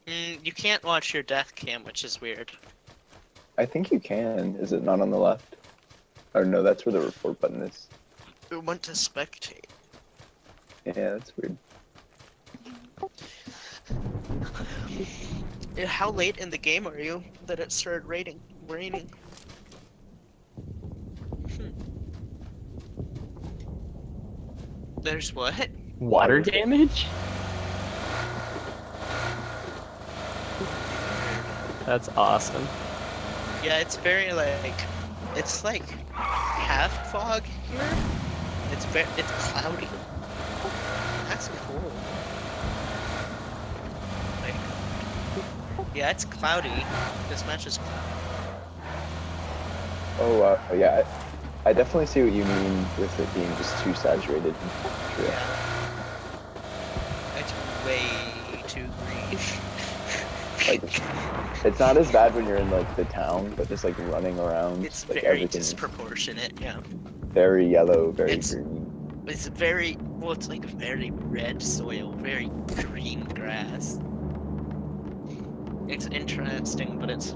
You can't watch your death cam, which is weird. I think you can. Is it not on the left? Or no, that's where the report button is. We went to spectate. Yeah, that's weird. How late in the game are you that it started raining? There's what? Water damage? That's awesome. Yeah, it's very it's like half fog here. It's cloudy. That's cool. Like, yeah, it's cloudy. This match is cloudy. Oh, yeah. I definitely see what you mean with it being just too saturated. True. Yeah. It's way too green. Like, it's not as bad when you're in like the town, but just like running around. It's like, very everything's disproportionate, yeah. very yellow, very It's- green. It's very, well, it's like very red soil, very green grass. It's interesting, but it's